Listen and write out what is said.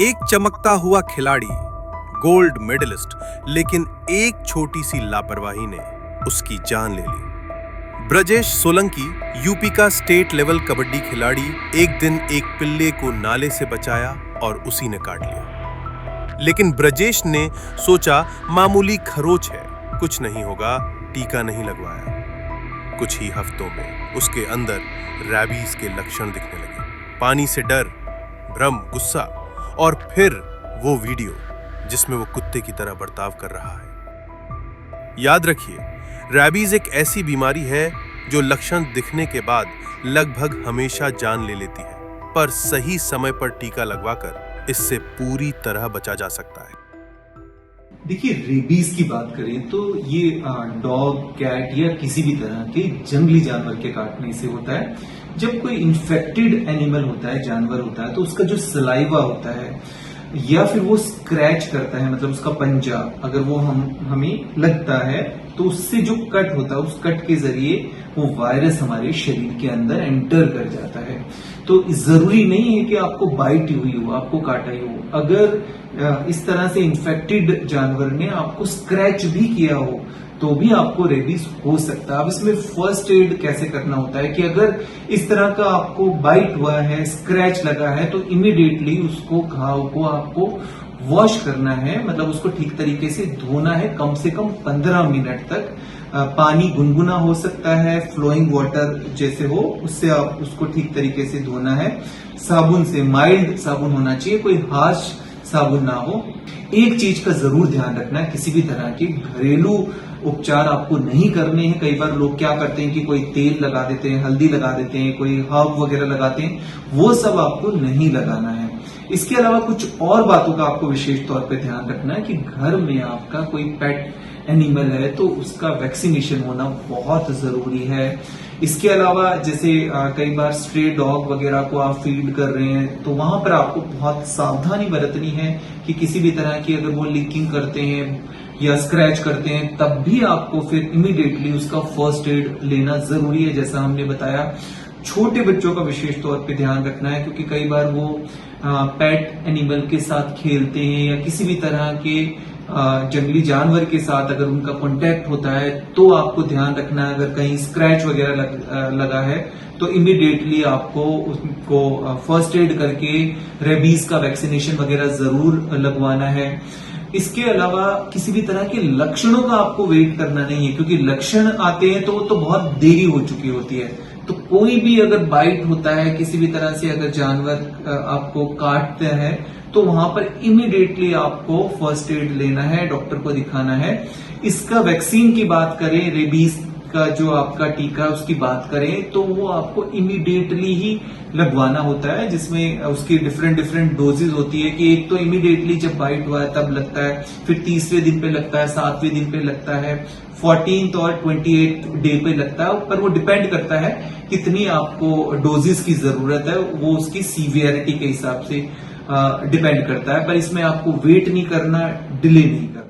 एक चमकता हुआ खिलाड़ी, गोल्ड मेडलिस्ट, लेकिन एक छोटी सी लापरवाही ने उसकी जान ले ली। ब्रजेश सोलंकी यूपी का स्टेट लेवल कबड्डी खिलाड़ी एक दिन एक पिल्ले को नाले से बचाया और उसी ने काट लिया। लेकिन ब्रजेश ने सोचा मामूली खरोच है, कुछ नहीं होगा, टीका नहीं लगवाया। कुछ ही हफ्तों में उसके अंदर रैबीज के लक्षण दिखने लगे। पानी से डर, भ्रम, गुस्सा और फिर वो वीडियो जिसमें वो कुत्ते की तरह बर्ताव कर रहा है। याद रखिए, रैबीज एक ऐसी बीमारी है जो लक्षण दिखने के बाद लगभग हमेशा जान ले लेती है, पर सही समय पर टीका लगवाकर इससे पूरी तरह बचा जा सकता है। देखिए, रेबीज की बात करें तो ये डॉग, कैट या किसी भी तरह के जंगली जानवर के काटने से होता है। जब कोई इन्फेक्टेड एनिमल होता है, जानवर होता है, तो उसका जो सलाइवा होता है या फिर वो स्क्रैच करता है, मतलब उसका पंजा अगर वो हमें लगता है तो उससे जो कट होता है, उस कट के जरिए वो वायरस हमारे शरीर के अंदर एंटर कर जाता है। तो जरूरी नहीं है कि आपको बाइट हुई हो, आपको काटा ही हो। अगर इस तरह से इन्फेक्टेड जानवर ने आपको स्क्रैच भी किया हो तो भी आपको रेबीज हो सकता है। अब इसमें फर्स्ट एड कैसे करना होता है कि अगर इस तरह का आपको बाइट हुआ है, स्क्रैच लगा है, तो इमीडिएटली उसको घाव को आपको वॉश करना है, मतलब उसको ठीक तरीके से धोना है, कम से कम 15 मिनट तक। पानी गुनगुना हो सकता है, फ्लोइंग वाटर जैसे हो, उससे आप उसको ठीक तरीके से धोना है। साबुन से, माइल्ड साबुन होना चाहिए, कोई हार्श साबुन ना हो। एक चीज का जरूर ध्यान रखना है, किसी भी तरह के घरेलू उपचार आपको नहीं करने हैं। कई बार लोग क्या करते हैं कि कोई तेल लगा देते हैं, हल्दी लगा देते हैं, कोई हर्ब वगैरह लगाते हैं, वो सब आपको नहीं लगाना है। इसके अलावा कुछ और बातों का आपको विशेष तौर पे ध्यान रखना है कि घर में आपका कोई पेट एनिमल है तो उसका वैक्सीनेशन होना बहुत जरूरी है। इसके अलावा जैसे कई बार स्ट्रे डॉग वगैरह को आप फीड कर रहे हैं तो वहां पर आपको बहुत सावधानी बरतनी है कि किसी भी तरह की अगर वो लीकिंग करते हैं या स्क्रैच करते हैं तब भी आपको फिर इमीडिएटली उसका फर्स्ट एड लेना जरूरी है। जैसा हमने बताया, छोटे बच्चों का विशेष तौर पे ध्यान रखना है, क्योंकि कई बार वो पेट एनिमल के साथ खेलते हैं या किसी भी तरह के जंगली जानवर के साथ अगर उनका कांटेक्ट होता है तो आपको ध्यान रखना है। अगर कहीं स्क्रैच वगैरह लगा है तो इमीडिएटली आपको उसको फर्स्ट एड करके रेबीज का वैक्सीनेशन वगैरह जरूर लगवाना है। इसके अलावा किसी भी तरह के लक्षणों का आपको वेट करना नहीं है, क्योंकि लक्षण आते हैं तो बहुत देरी हो चुकी होती है। तो कोई भी अगर बाइट होता है, किसी भी तरह से अगर जानवर आपको काटते हैं तो वहां पर इमीडिएटली आपको फर्स्ट एड लेना है, डॉक्टर को दिखाना है। इसका वैक्सीन की बात करें, रेबीज का जो आपका टीका उसकी बात करें तो वो आपको इमीडिएटली ही लगवाना होता है, जिसमें उसकी डिफरेंट डोजेज होती है कि एक तो इमीडिएटली जब बाइट हुआ है तब लगता है, फिर 30वें दिन पे लगता है, 7वें दिन पे लगता है, 14th और 28th डे पे लगता है। पर वो डिपेंड करता है कितनी आपको डोजेस की जरूरत है, वो उसकी सीवियरिटी के हिसाब से डिपेंड करता है। पर इसमें आपको वेट नहीं करना, डिले नहीं करना।